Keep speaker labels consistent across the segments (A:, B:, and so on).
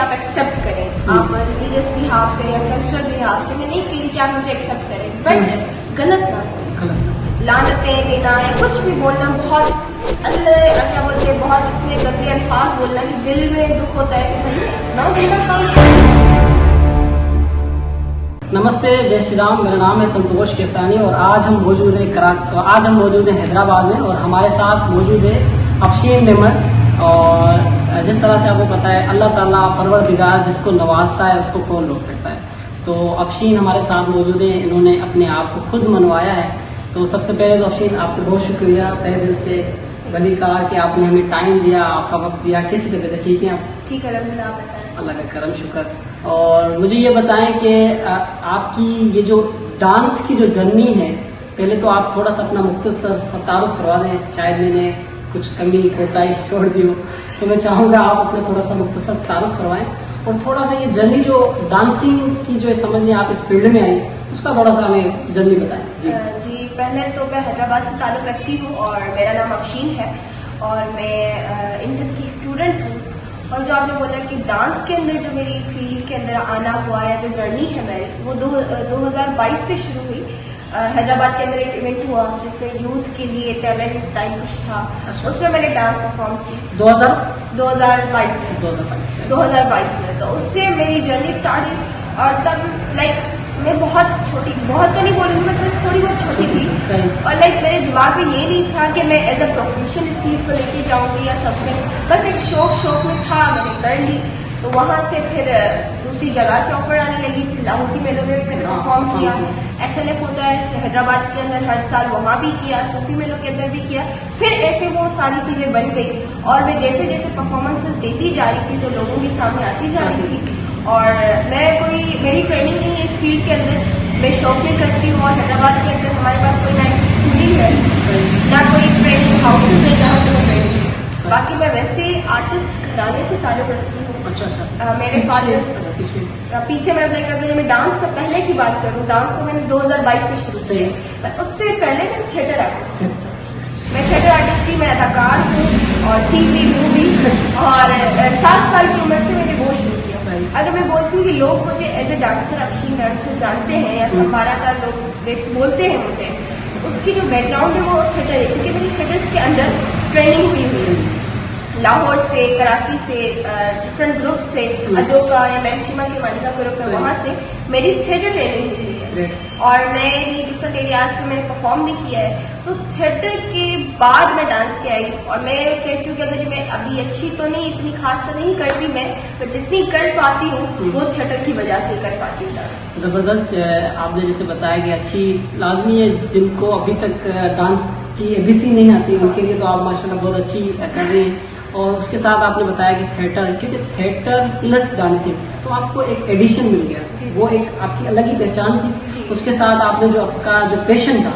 A: आप accept करें, आप religious बिहाव से या कल्चरल बिहाव से, मैं नहीं कह रही कि आप मुझे एक्सेप्ट करें, बट गलत ना करें। लानतें देना या कुछ भी बोलना, बहुत क्या बोलते हैं, बहुत इतने गंदे अल्फाज बोलना कि दिल में दुख होता है कि भाई ना दिल का काम।
B: नमस्ते, जय श्री राम। मेरा नाम है संतोष केसानी और आज हम मौजूद हैं हैदराबाद में और हमारे साथ मौजूद है अफशीन मेमन। और जिस तरह से आपको पता है, अल्लाह ताला परवरदिगार जिसको नवाजता है उसको कौन रोक सकता है। तो अफशीन हमारे साथ मौजूद है, इन्होंने अपने आप को खुद मनवाया है। तो सबसे पहले तो अफशीन आपको बहुत शुक्रिया तहे दिल से, भली कहा कि आपने हमें टाइम दिया, आपका वक्त दिया। कैसी तबीयत है? ठीक है आप?
A: ठीक है,
B: अल्लाह का करम शुक्र। और मुझे ये बताएं कि आपकी ये जो डांस की जो जर्नी है, पहले तो आप थोड़ा सा अपना मुख्तसर सा तारुफ करवा दें। शायद मैंने कुछ कमी कोताही छोड़ दी हो, तो मैं चाहूँगा आप अपना थोड़ा सा मुख्तसर तारुफ करवाएं और थोड़ा सा ये जर्नी जो डांसिंग की जो समझ में आप इस फील्ड में आई, उसका थोड़ा सा हमें जर्नी बताएं।
A: जी, पहले तो मैं हैदराबाद से ताल्लुक़ रखती हूँ और मेरा नाम अफशीन है और मैं इंटर की स्टूडेंट हूँ। और जो आपने बोला कि डांस के अंदर जो मेरी फील्ड के अंदर आना हुआ या जो जर्नी है मेरी, वो 2022 से शुरू हुई। हैदराबाद के अंदर एक इवेंट हुआ जिसमें यूथ के लिए टैलेंट टाइप कुछ था। अच्छा। उसमें मैंने डांस परफॉर्म की 2022 में। तो उससे मेरी जर्नी स्टार्ट हुई और तब मैं बहुत छोटी, बहुत तो नहीं बोलूँगी, मैं थोड़ी बहुत छोटी थी। और मेरे दिमाग में ये नहीं था कि मैं एज अ प्रोफेशन इस चीज़ को लेके जाऊँगी या समथिंग। बस एक शौक में था, मैंने कर ली। तो वहाँ से फिर दूसरी जगह से ऑफर आने लगी। फिर लाहौती मेलों में मैंने परफॉर्म किया। XLF होता है हैदराबाद के अंदर हर साल, वहाँ भी किया। सूफी मेलों के अंदर भी किया। फिर ऐसे वो सारी चीज़ें बन गई और मैं जैसे जैसे परफॉर्मेंसेस देती जा रही थी तो लोगों के सामने आती जा रही थी। और मेरी ट्रेनिंग नहीं है इस फील्ड के अंदर, मैं शौक में करती हूँ। और हैदराबाद के अंदर हमारे पास कोई ना ऐसी स्कूलिंग है, ना कोई ट्रेनिंग हाउसेज है जहाँ से मैं ट्रेनिंग। बाकी मैं वैसे आर्टिस्ट घराने से ताल्लुक़ रखती हूँ। अच्छा। मेरे फादर पीछे मैं अगर मैं डांस से पहले की बात करूँ, डांस तो मैंने 2022 से शुरू किया। उससे पहले मैं थिएटर आर्टिस्ट थी। मैं थिएटर आर्टिस्ट थी, मैं अदाकार हूँ और थी भी हूँ भी। और 7 साल की उम्र से मैंने वो शुरू किया। अगर मैं बोलती हूँ कि लोग मुझे as a dancer, Afsheen dancer जानते हैं या संभारा का लोग बोलते हैं मुझे, उसकी जो बैकग्राउंड है वो थिएटर है। क्योंकि मेरी थिएटर्स के अंदर ट्रेनिंग हुई है लाहौर से, कराची से, डिफरेंट ग्रुप से, अजोका या मैक्सिमा के मालिका ग्रुप है, वहाँ से मेरी थिएटर ट्रेनिंग हुई है। और मैंने डिफरेंट एरियाज में मैंने परफॉर्म भी किया है। सो थिएटर के बाद मैं डांस के आई और मैं कहती हूँ कि अगर मैं अभी अच्छी तो नहीं, इतनी खास तो नहीं करती मैं, पर जितनी कर पाती हूँ वो थिएटर की वजह से कर पाती हूँ डांस।
B: जबरदस्त। आपने जैसे बताया कि अच्छी लाजमी है, जिनको अभी तक डांस की ABC नहीं आती उनके लिए तो आप माशाल्लाह बहुत अच्छी कर रही हैं। और उसके साथ आपने बताया कि थिएटर, क्योंकि थिएटर प्लस डांसिंग तो आपको एक एडिशन मिल गया, वो एक आपकी अलग ही पहचान थी। उसके साथ आपने जो आपका जो पैशन था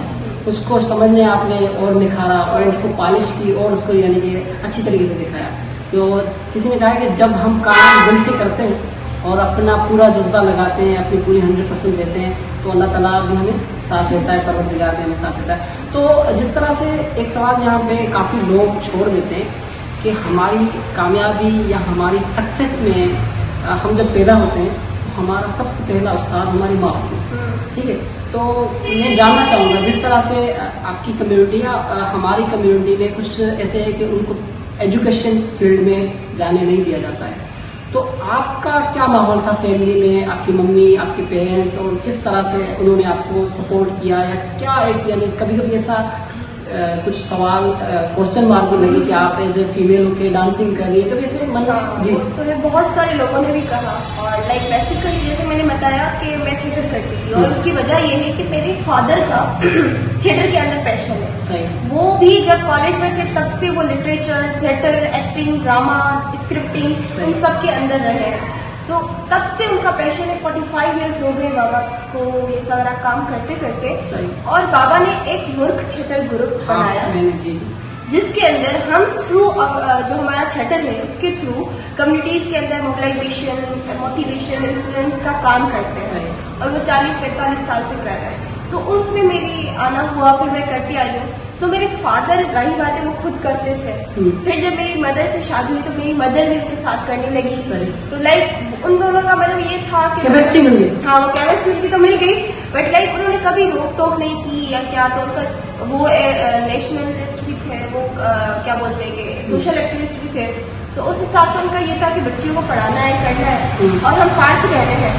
B: उसको समझने आपने और निखारा और उसको पॉलिश की और उसको यानी कि अच्छी तरीके से दिखाया। तो किसी ने कहा कि जब हम काम दिल से करते हैं और अपना पूरा जज्बा लगाते हैं, अपनी पूरी 100% देते हैं, तो अल्लाह ताला भी हमें साथ देता है, परवरदिगार भी हमें साथ देता है। तो जिस तरह से एक सवाल यहाँ पे काफ़ी लोग छोड़ देते हैं कि हमारी कामयाबी या हमारी सक्सेस में हम जब पैदा होते हैं तो हमारा सबसे पहला उस्ताद हमारी माँ होती है। ठीक है, तो मैं जानना चाहूँगा जिस तरह से आपकी कम्युनिटी या हमारी कम्युनिटी में कुछ ऐसे है कि उनको एजुकेशन फील्ड में जाने नहीं दिया जाता है, तो आपका क्या माहौल था फैमिली में, आपकी मम्मी, आपके पेरेंट्स, और किस तरह से उन्होंने आपको सपोर्ट किया या क्या एक यानी कभी कभी ऐसा कुछ सवाल क्वेश्चन मार्क में लगे कि आप एज ए फीमेल होकर डांसिंग कर रही है, कभी ऐसे मन में? जी,
A: तो ये बहुत सारे लोगों ने भी कहा। और बेसिकली जैसे मैंने बताया कि मैं थिएटर करती थी और उसकी वजह ये है कि मेरे फादर का थिएटर के अंदर पैशन है।
B: सही।
A: वो भी जब कॉलेज में थे तब से वो literature, theatre, acting, drama, scripting इन सब के अंदर रहे। सो तब से उनका पैशन है। 45 ईयर्स हो गए बाबा को ये सारा काम करते करते। और बाबा ने एक मूर्ख थिएटर ग्रुप बनाया, जिसके अंदर हम थ्रू जो हमारा थिएटर है उसके थ्रू कम्युनिटीज के अंदर मोबिलाइजेशन, मोटिवेशन, इन्फ्लुएंस का काम करते हैं और वो 40-45 साल से कर रहे हैं। सो उसमें मेरी आना हुआ, फिर मैं करती आई हूँ। सो मेरे फादर जाहिर बात है वो खुद करते थे। फिर जब मेरी मदर से शादी हुई तो मेरी मदर भी उनके साथ करने लगी। तो लाइक उन दोनों का मतलब ये था कि
B: केमिस्ट्री मिल गई।
A: हाँ, वो केमिस्ट्री तो मिल गई, बट लाइक उन्होंने कभी रोक टोक नहीं की या क्या। तो उनका वो नेशनलिस्ट भी थे, वो क्या बोलते हैं कि सोशल एक्टिविस्ट भी थे। तो उस हिसाब से उनका ये था कि बच्चियों को पढ़ाना है, करना है। और हम 5 बहनें हैं,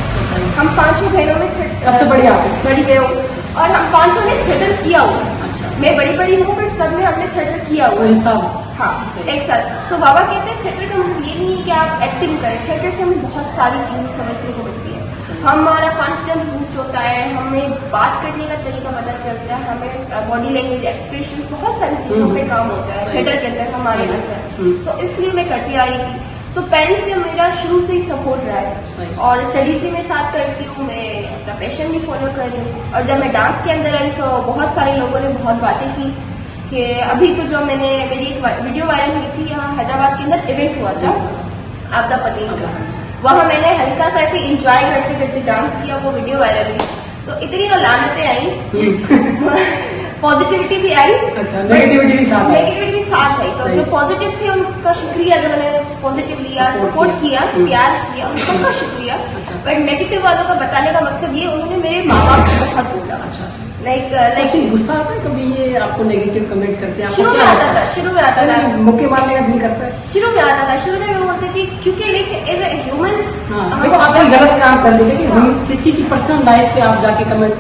A: हम 5 बहनों में
B: सबसे बड़ी आप
A: बड़ी मैं हूँ, और हम 5 ने थिएटर किया हुआ है। मैं बड़ी हूँ, पर सब में हमने थिएटर किया हुआ है। हाँ, एक साथ। सो बाबा कहते हैं थिएटर का मतलब ये नहीं है कि आप एक्टिंग करें, थिएटर से हमें बहुत सारी चीजें समझने को मिलती है। हमारा कॉन्फिडेंस बूस्ट होता है, हमें बात करने का तरीका पता चलता है, हमें बॉडी लैंग्वेज, एक्सप्रेशन, बहुत सारी चीजों पे काम होता है थिएटर के अंदर, हमारे अंदर। सो इसलिए मैं करती आई थी। सो पेरेंट्स का मेरा शुरू से ही सपोर्ट रहा है, और स्टडीज भी मैं साथ करती हूँ, मैं अपना पैशन भी फॉलो कर रही हूँ। और जब मैं डांस के अंदर आई तो बहुत सारे लोगों ने बहुत बातें की कि अभी तो जो मेरी एक वीडियो वायरल हुई थी, यहाँ हैदराबाद के अंदर इवेंट हुआ था आपदा पटेल का, वहाँ मैंने हल्का सा ऐसे इंजॉय करते करते डांस किया, वो वीडियो वायरल हुई। तो इतनी तो लानतें आई, पॉजिटिविटी भी आई,
B: अच्छा, नेगेटिविटी भी साथ आई।
A: तो जो पॉजिटिव थे उनका शुक्रिया, जो मैंने पॉजिटिव लिया, सपोर्ट किया, प्यार किया, उनका शुक्रिया। बट नेगेटिव वालों का बताने का मकसद ये, उन्होंने मेरे माँ बाप को बहुत बोला।
B: अच्छा,
A: लाइक
B: गुस्सा आता है कभी ये आपको नेगेटिव कमेंट करते हैं?
A: शुरू में आता था,
B: मुक्के मारने का दिल करता है।
A: शुरू में आता था, शुरू में मैं बोलती थी, क्योंकि लाइक एज ए ह्यूमन,
B: देखो आप गलत काम कर लेते कि हम किसी की पर्सनल लाइफ पे आप जाके कमेंट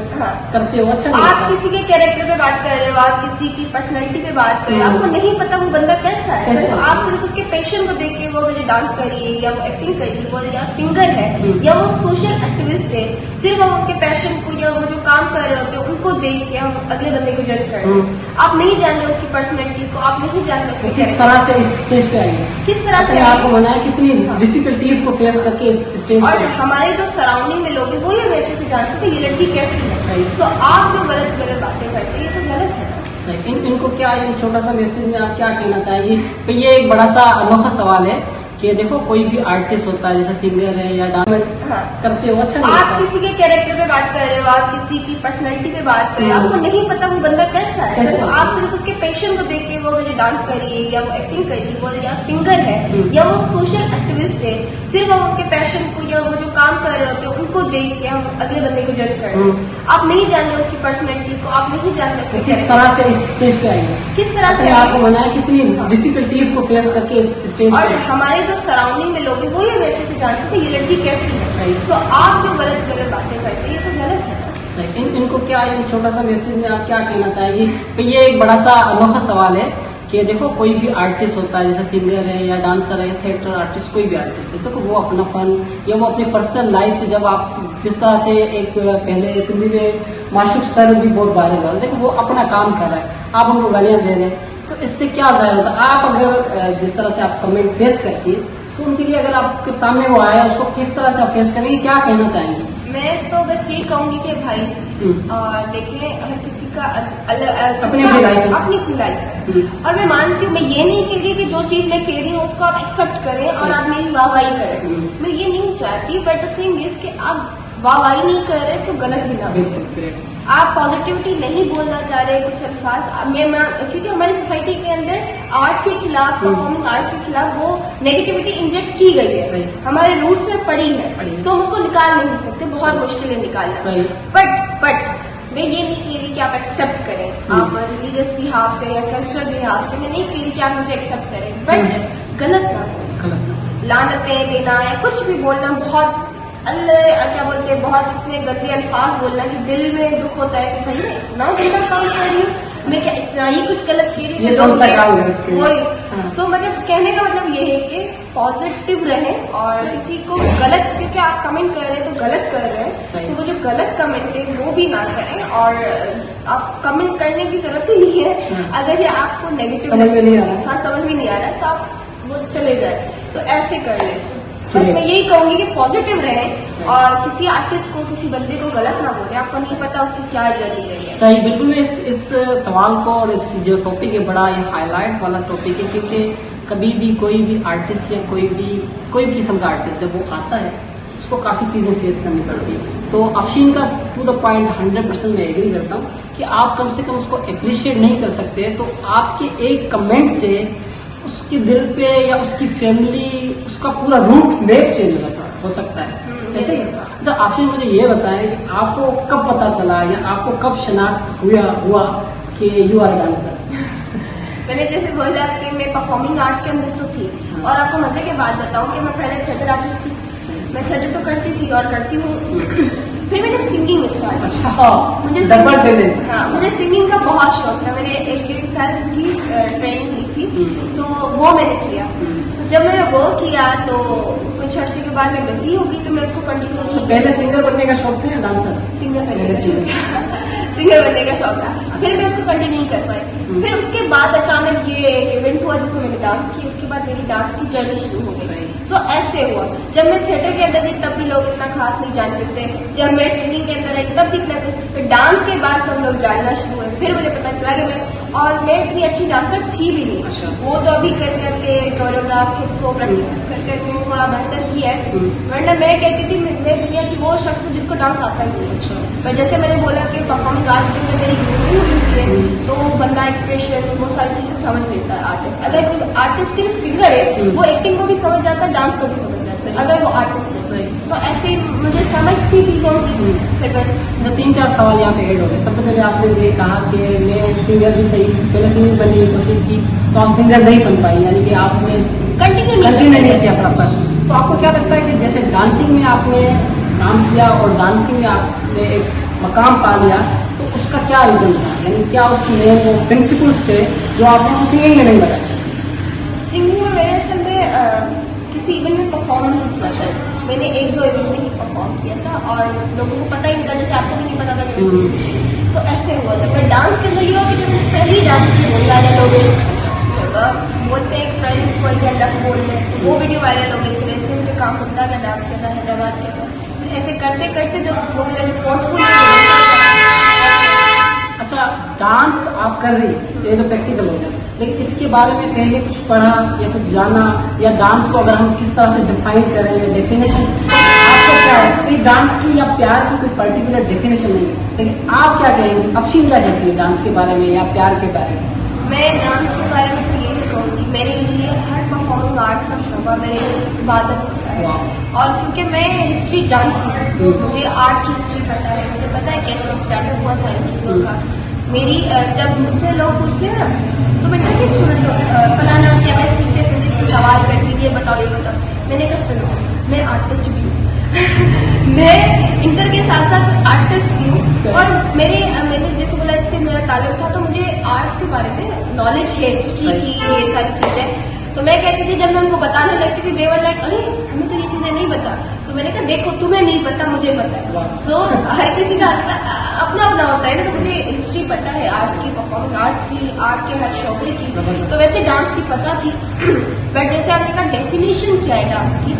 B: करते हो, अच्छा नहीं
A: आप किसी के कैरेक्टर पे बात कर रहे हो, आप किसी की पर्सनैलिटी पे बात कर रहे हो, आपको नहीं पता वो बंदा कैसा है। तो आप सिर्फ उसके पैशन को देख के, वो मुझे डांस कर रही है या वो एक्टिंग कर रही है, वो या सिंगर है या वो सोशल एक्टिविस्ट है, सिर्फ हम उनके पैशन को या वो जो काम कर रहे होते हैं उनको देख के हम अगले बंदे को जज कर रहे हैं। आप नहीं जानते उसकी पर्सनैलिटी को, आप नहीं जानते उसके
B: किस तरह से इस स्टेज पे आई है,
A: किस तरह से
B: आपको बनाया, कितनी डिफिकल्टीज को फेस करके इस स्टेज
A: और हमारे जो सराउंडिंग में लोग हैं वो ये अच्छे से जानते थे ये लड़की कैसी है।
B: सही।
A: तो आप जो गलत बातें करते हैं ये तो गलत है ना।
B: सही। इनको क्या, ये छोटा सा मैसेज में आप क्या कहना चाहेंगे? तो ये एक बड़ा सा अनोखा सवाल है कि देखो कोई भी आर्टिस्ट होता है, जैसे सिंगर है या डांस करते हो, अच्छा नहीं
A: आप किसी के कैरेक्टर पे बात कर रहे हो, आप किसी की पर्सनैलिटी पे बात कर रहे हो, आपको नहीं पता वो बंदा कैसा है। तो आप सिर्फ उसके पैशन को देख के, वो मुझे डांस कर रही है या वो एक्टिंग कर रही है, वो या सिंगर है या वो सोशल एक्टिविस्ट है, सिर्फ हम उनके पैशन को या वो जो काम कर रहे होते हैं उनको देख के हम अगले बंदे को जज कर रहे हैं। आप नहीं जानते उसकी पर्सनैलिटी को, आप नहीं जानते उसके
B: किस तरह से इस स्टेज पे आई है,
A: किस तरह से
B: आपको बनाया, कितनी डिफिकल्टीज को फेस करके इस स्टेज
A: और हमारे जो सराउंडिंग में लोग हैं वो ये अच्छे से जानते थे ये लड़की कैसी है।
B: सही।
A: तो आप जो गलत बातें करते हैं ये तो गलत है ना।
B: सही। इनको क्या, ये छोटा सा मैसेज में आप क्या कहना चाहेंगे? तो ये एक बड़ा सा अनोखा सवाल है कि देखो कोई भी आर्टिस्ट होता है, जैसे सिंगर है या डांसर है, थिएटर आर्टिस्ट, कोई भी आर्टिस्ट है, तो वो अपना फन या वो अपनी पर्सनल लाइफ, जब आप जिस तरह से एक पहले सिंधी में माशूक सर भी बहुत वायरल हुआ, देखो वो अपना काम कर रहा है, आप उनको गालियां दे रहे हैं, तो इससे क्या जाहिर होता है? आप अगर जिस तरह से आप कमेंट फेस करती है, तो उनके लिए अगर आपके सामने वो आया, उसको किस तरह से आप फेस करेंगे, क्या कहना चाहेंगे?
A: मैं तो बस ये कहूंगी कि भाई देखिए, हर किसी का
B: अपनी
A: लाइफ है, और मैं मानती हूँ, मैं ये नहीं कह रही कि जो चीज मैं कह रही हूँ उसको आप एक्सेप्ट करें और आप मेरी वाहवाही करें, मैं ये नहीं चाहती। बट द थिंग इज कि आप वाहवाही नहीं कर रहे तो गलत ही ना, आप पॉजिटिविटी नहीं बोलना चाह रहे कुछ अल्फाज, क्योंकि हमारी सोसाइटी के अंदर आर्ट के खिलाफ, परफॉर्मिंग आर्ट्स के खिलाफ वो नेगेटिविटी इंजेक्ट की गई है, हमारे रूट्स में पड़ी है, सो हम उसको निकाल नहीं सकते, बहुत मुश्किल है निकालना। बट मैं ये नहीं कह रही कि आप एक्सेप्ट करें, आप रिलीजियस बिहाफ से या कल्चरल बिहाफ से, मैं नहीं कह रही कि आप मुझे एक्सेप्ट करें, बट गलत ना करें, लानतें देना या कुछ भी बोलना, बहुत क्या बोलते हैं, बहुत इतने गंदे अल्फाज बोलना कि दिल में दुख होता है कि भाई मैं इतना गंदा काम कर रही हूँ, मैं क्या इतना ही कुछ गलत कह रही हूँ, वही। सो मतलब कहने का मतलब ये है कि पॉजिटिव रहें और किसी को गलत, क्योंकि आप कमेंट कर रहे हैं तो गलत कर रहे हैं, तो वो जो गलत कमेंट है वो भी ना करें, और आप कमेंट करने की जरूरत ही नहीं है। अगर ये आपको नेगेटिव
B: समझ में नहीं आ रहा,
A: हाँ समझ में नहीं आ रहा, तो आप वो चले जाए, तो ऐसे कर ले। बस मैं यही कहूंगी कि पॉजिटिव रहें और किसी आर्टिस्ट को, किसी बंदे को गलत ना बोले, आपको नहीं पता उसकी क्या जर्नी रही है।
B: सही, बिल्कुल। मैं इस सवाल को और इस जो टॉपिक है, बड़ा ये हाईलाइट वाला टॉपिक है, क्योंकि कभी भी कोई भी आर्टिस्ट या कोई भी किस्म का आर्टिस्ट जब वो आता है, उसको काफ़ी चीज़ें फेस करनी पड़ती है। तो अफशीन का टू द पॉइंट 100% मैं एग्री करता हूँ कि आप कम से कम उसको अप्रिशिएट नहीं कर सकते, तो आपके एक कमेंट से उसके दिल पे या उसकी फैमिली, उसका पूरा रूट मैप चेंज हो सकता है। जैसे अच्छा, आपने मुझे ये बताया कि आपको कब पता चला या आपको कब शनाख्त हुआ कि यू आर डांसर?
A: मैंने जैसे बोला कि मैं परफॉर्मिंग आर्ट्स के अंदर तो थी, और आपको मजे की बात बताऊं कि मैं पहले थिएटर आर्टिस्ट थी। मैं थिएटर तो करती थी और करती हूँ। फिर मैंने सिंगिंग स्टार्ट।
B: अच्छा, मुझे
A: सिंगिंग का बहुत शौक था। मैंने 1-1.5 साल की ट्रेनिंग ली थी, तो वो मैंने किया। सो जब मैंने वो किया तो कुछ अर्से के बाद मैं बिजी हो गई, तो मैं उसको कंटिन्यू नहीं।
B: पहले सिंगर बनने का शौक था या डांसर?
A: सिंगर बनने का शौक था। सिंगर बनने का शौक था, फिर मैं उसको कंटिन्यू नहीं कर पाई। फिर उसके बाद अचानक ये इवेंट हुआ जिसमें मैंने डांस की, उसके बाद मेरी डांस की जर्नी शुरू हो गई। सो ऐसे हुआ, जब मैं थिएटर के अंदर थी तब भी लोग इतना खास नहीं जानते थे, जब मैं सिंगिंग के अंदर आई तब भी इतना, फिर डांस के बाद सब लोग जानना शुरू हुए। फिर मुझे पता चला कि मैं इतनी अच्छी डांसर थी भी नहीं।
B: अच्छा।
A: वो तो अभी कर करके कोरियोग्राफ खुद को प्रैक्टिस कर करके थोड़ा बेहतर किया है, वरना मैं कहती थी मैं दुनिया की वो शख्स हूँ जिसको डांस आता ही नहीं।
B: अच्छा।
A: पर जैसे मैंने बोला कि परफॉर्मिंग आर्ट्स के अंदर मेरी यूनियन हुई है, तो बंदा एक्सप्रेशन वो सारी चीजें समझ लेता है आर्टिस्ट। अगर कोई आर्टिस्ट सिर्फ सिंगर है, वो एक्टिंग को भी समझ जाता है, डांस को भी समझ जाता है, अगर वो आर्टिस्ट है। तो ऐसे मुझे समझ थी चीजों की। फिर बस
B: 3-4 सवाल यहाँ पे ऐड हो गए। सबसे पहले आपने ये कहा कि मैं सिंगर भी सही, पहले सिंगिंग बनने की कोशिश की तो आप सिंगर नहीं बन पाई, यानी कि आपने
A: कंटिन्यू
B: नहीं किया प्रॉपर। तो आपको क्या लगता है कि जैसे डांसिंग में आपने काम किया और डांसिंग में आपने एक मकाम पा लिया, तो उसका क्या रीजन था, यानी क्या उसमें वो प्रिंसिपल्स थे जो आपने सिंगिंग में नहीं बताया?
A: सिंगिंग में मैंने असल में किसी इवेंट में परफॉर्म नहीं किया था। मैंने 1-2 इवेंट में ही परफॉर्म किया था और लोगों को पता ही नहीं था, जैसे आपको भी नहीं पता था मेरे सिंगिंग। तो ऐसे हुआ था। पर डांस के अंदर ये हुआ कि जब मैंने पहली डांस की, बहुत वायरल हो गई। बोलते हैं फ्रेंड कोई या लक बोल रहे, वो वीडियो वायरल हो गई। फिर ऐसे मुझे काम होता था डांस करना हैदराबाद के अंदर। ऐसे करते करते जो वो मेरा जो पोर्टफोलियो।
B: अच्छा, डांस आप कर रही है, ये तो प्रैक्टिकल हो गया, लेकिन इसके बारे में पहले कुछ पढ़ा या कुछ जाना, या डांस को अगर हम किस तरह से डिफाइन करें या डेफिनेशन आपको क्या है? कोई डांस की या प्यार की कोई पर्टिकुलर डेफिनेशन नहीं है, लेकिन आप क्या कहेंगे, अफशीन क्या कहती है डांस के बारे में या प्यार के बारे में?
A: मैं डांस के बारे में तो यही कहूँगी, मेरे लिए हर परफॉर्मिंग आर्ट्स का शोभा मेरे लिए इबादत होता है। और क्योंकि मैं हिस्ट्री जानती हूँ, मुझे आर्ट की हिस्ट्री पता है, मुझे पता है कैसे स्टार्टअप हुआ सारी चीज़ों का। मेरी जब मुझसे लोग पूछते हैं ना, तो बेटा क्या स्टूडेंट हो, फलाना केमिस्ट्री से फिजिक्स से सवाल करती, ये बताओ ये बताओ। मैंने कहा सुनो, मैं आर्टिस्ट भी हूँ। मैं इंटर के साथ साथ आर्टिस्ट भी हूँ, और मैंने जैसे बोला इससे मेरा ताल्लुक था, तो मुझे आर्ट के बारे में नॉलेज है, हिस्ट्री की, ये सारी चीजें। तो मैं कहती थी, जब मैं उनको बताने लगती थी, देवर लाइक अरे हमें तो ये चीजें नहीं पता। तो मैंने कहा देखो, तुम्हें नहीं पता, मुझे पता है। सो हर किसी का अपना अपना होता है ना। तो मुझे हिस्ट्री पता है आर्ट्स की, परफॉर्मिंग आर्ट्स की, आर्ट के हर शोबे की। तो वैसे डांस की पता थी। बट जैसे आपने कहा डेफिनेशन क्या है डांस की,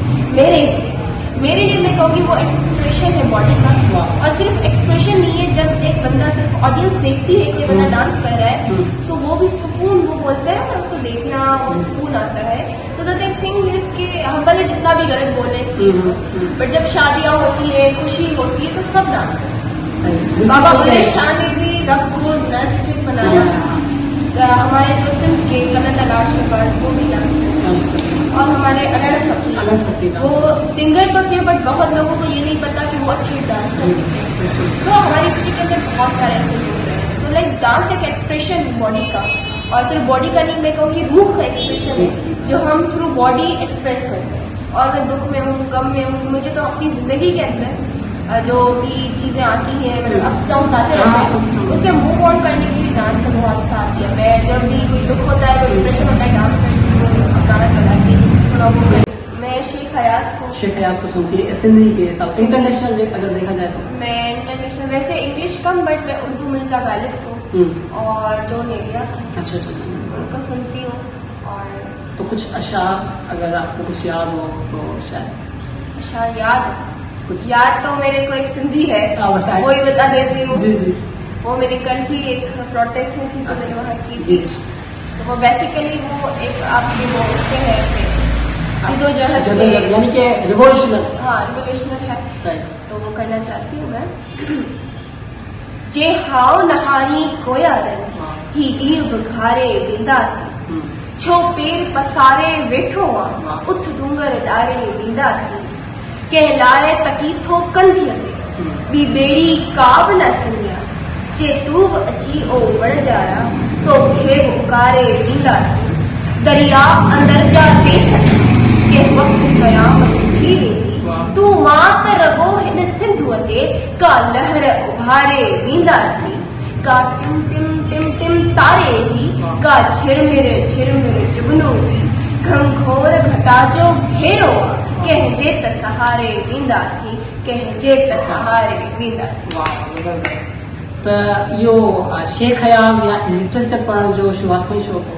A: मेरे लिए मैं कहूँगी वो एक्सप्रेशन है बॉडी का। और सिर्फ एक्सप्रेशन नहीं है, जब एक बंदा सिर्फ ऑडियंस देखती है कि बंदा डांस कर रहा है, सो वो भी सुकून, वो बोलते हैं ना, उसको देखना वो सुकून आता है। सो द थिंग इज कि हम भले जितना भी गलत बोले इस चीज को, बट जब शादियाँ होती है, खुशी होती है, तो सब डांस करते हैं। बाबा बुल्ले शाह ने भी रब नच के बनाया। हमारे जो सिंध के कलर तलाश के बाद वो भी डांस करते हैं। और हमारे अनड़ फकीर वो सिंगर तो थे, बट बहुत लोगों को ये नहीं पता कि वो अच्छे डांसर थे। सो हमारी हिस्ट्री के अंदर बहुत सारे ऐसे लोग हैं। सो लाइक डांस एक एक्सप्रेशन है बॉडी का, और सिर्फ बॉडी का नहीं, मैं कहूँगी रूह का एक्सप्रेशन है, जो हम थ्रू बॉडी एक्सप्रेस करते हैं। और मैं दुख में हूँ, गम में हूँ, मुझे तो अपनी जिंदगी के अंदर जो भी चीजें आती हैं, मतलब अप्स डाउन आते रहते हैं, उससे मूव ऑन करने के लिए डांस का बहुत साथ दिया। मैं जब भी कोई दुख होता है, कोई डिप्रेशन होता है, डांस करती हूँ, गाना चला के थोड़ा वो। मैं शेख हयास को सुनती है सिंधी के हिसाब से। इंटरनेशनल अगर देखा जाए तो
B: मैं
A: इंटरनेशनल वैसे इंग्लिश कम, बट मैं उर्दू मिर्जा गालिब को और जो नेलिया
B: अच्छा
A: उनको सुनती हूँ। और
B: तो कुछ अशार अगर आपको कुछ याद हो तो शायद
A: अशार याद तो मेरे को एक सिंधी है, वो ही बता देती हूँ।
B: जी।
A: वो मेरी कल भी एक प्रोटेस्ट में थी, तो मैंने वहाँ की थी। तो वो बेसिकली वो एक आपके वो उसके है
B: यानी कि रिवोल्यूशनर।
A: हाँ, रिवोल्यूशनर है।
B: सही।
A: तो वो करना चाहती हूँ मैं। जे हाओ नहानी कोयारन ही ॾींहुं घारे वेंदासीं छो पेर पसारे वेठो आ उथ डूंगर ॾारे वेंदासीं कंहिं लाइ तकीथो कंधीअ में ॿी ॿेड़ी का बि न चुनिया जे तू बि अची ओ वणजाया तोखे बि उकारे वेंदासीं दरिया अंदर जा देश कंहिं वक़्तु क़यामत थी वेंदी तू मां त रगो हिन सिंधुअ ते का लहर उभारे वेंदासीं का टिम टिम टिम टिम तारे जी का झिरमिर जुगनू जी घंघोर घटा जो घेरो कंहिंजे त सहारे वेंदासीं कंहिंजे त सहारे वेंदासीं।
B: त इहो शेख हयाज़ या लिटरेचर पढ़ण जो शुरूआत में शौक़ हो?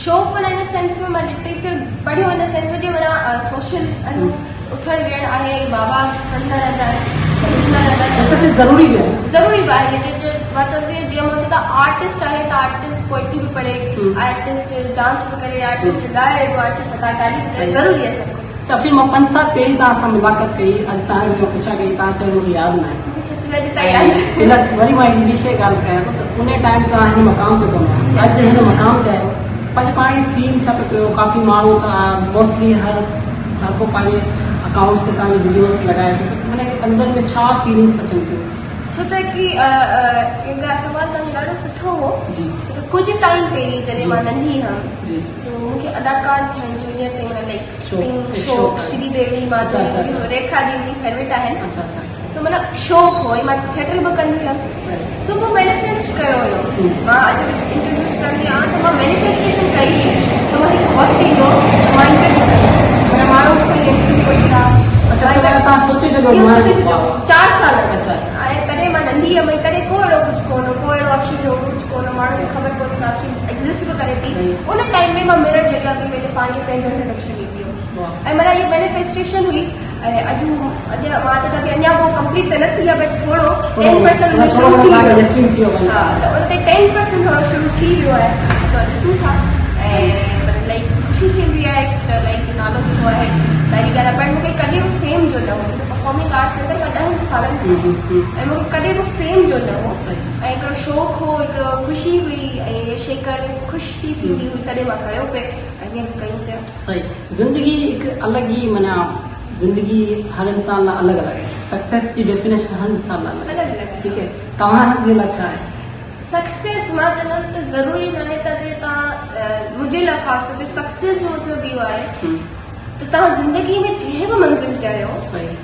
A: शौक़ माना इन सेंस में मां लिटरेचर पढ़ियो इन सेंस में जे माना सोशल उथण वेहण आहे बाबा पढ़ंदा रहंदा आहिनि
B: लिटरेचर ज़रूरी भी है
A: ज़रूरी भी आहे लिटरेचर मां चवंदी आहियां जीअं मुंहिंजो त आर्टिस्ट आहे त आर्टिस्ट पोइट्री भी पढ़े आर्टिस्ट डांस भी करे आर्टिस्ट ॻाए आर्टिस्ट अदाकारी भी करे ज़रूरी आहे सब कुछ।
B: अच्छा फिर मां 5 साल पहिरीं तव्हां सां मुलाक़ात कई अॼु तव्हां मां पुछा कई तव्हां चयो मूंखे यादि न आहे
A: सच में अॼु ताईं यादि
B: प्लस वरी मां हिकु ॿी शइ ॻाल्हि कयां थो त उन टाइम तव्हां हिन मक़ाम ते कोन आहियो अॼु हिन मक़ाम ते आहियो पंहिंजे पाण खे फील छा पियो कयो काफ़ी माण्हू त मोस्टली हर को पंहिंजे अकाउंट्स ते तव्हांजी वीडियोस लॻाए थो माने अंदरि में छा फीलिंग्स अचनि थियूं?
A: छो त की सवाल तव्हांजो ॾाढो सुठो हो
B: जी
A: कुछ टाइम पहिरीं जॾहिं मां नंढी हुअमि
B: जी
A: सो मूंखे अदाकार थियण जो ईअं कई लाइक शौक़ श्रीदेवी मां रेखा जी मुंहिंजी फेवरेट आहिनि
B: अच्छा अच्छा
A: सो माना शौक़ हो मां थिएटर बि कंदी हुयमि सो पोइ मैनिफेस्ट कयो हुयो मां अॼु इंट्रोड्यूस कंदी आहियां त मां मैनिफेस्टेशन कई त मां हिकु वक़्तु ईंदो मां इंटरव्यू कंदी माना माण्हू मूंखे इंटरव्यू कंदा
B: अच्छा तव्हां सोचे छॾियो
A: 4 साल
B: अच्छा अच्छा
A: ऐं तॾहिं मां नंढी हुयमि तॾहिं को अहिड़ो कुझु कोन को अहिड़ो ऑप्शन हो कुझु कोन माण्हुनि खे ख़बर कोन ऑप्शन एग्ज़िस्ट बि करे थी उन टाइम में मां मिरर जॻह ते पंहिंजे पाण खे पंहिंजो इंट्रोडक्शन ॾिठी हुयो ऐं माना इहा मैनिफेस्टेशन हुई ऐं अॼु मां त चवां अञा उहो कंप्लीट त न थी आहे बट थोरो 10% शुरू थी वियो हा त उन ते 10% थोरो शुरू थी वियो आहे त ॾिसूं था ऐं लाइक ख़ुशी थींदी आहे त लाइक नालो थियो आहे सारी ॻाल्हि आहे बट मूंखे कॾहिं बि फेम जो न हो परफॉर्मिंग आर्ट्स जे अंदरि मां 10 सालनि खां ऐं मूंखे कॾहिं बि फेम जो न हो ऐं हिकिड़ो शौक़ु हो हिकिड़ो ख़ुशी हुई ऐं इहे शइ करणु ख़ुशी थींदी हुई तॾहिं मां कयो पिए ऐं हीअं कयूं पिया
B: सही ज़िंदगी हिकु अलॻि ई माना ज़िंदगी हर इंसान लाइ अलॻि अलॻि आहे सक्सेस जी डेफिनेशन हर इंसान लाइ अलॻि
A: अलॻि
B: ठीकु आहे तव्हांजे लाइ छा आहे
A: सक्सेस मां चवंदमि त ज़रूरी न आहे त जे तव्हां मुंहिंजे लाइ ख़ासि तौर ते सक्सेस जो मतिलबु इहो आहे त तव्हां ज़िंदगी में जंहिं बि मंज़िल ते आहियो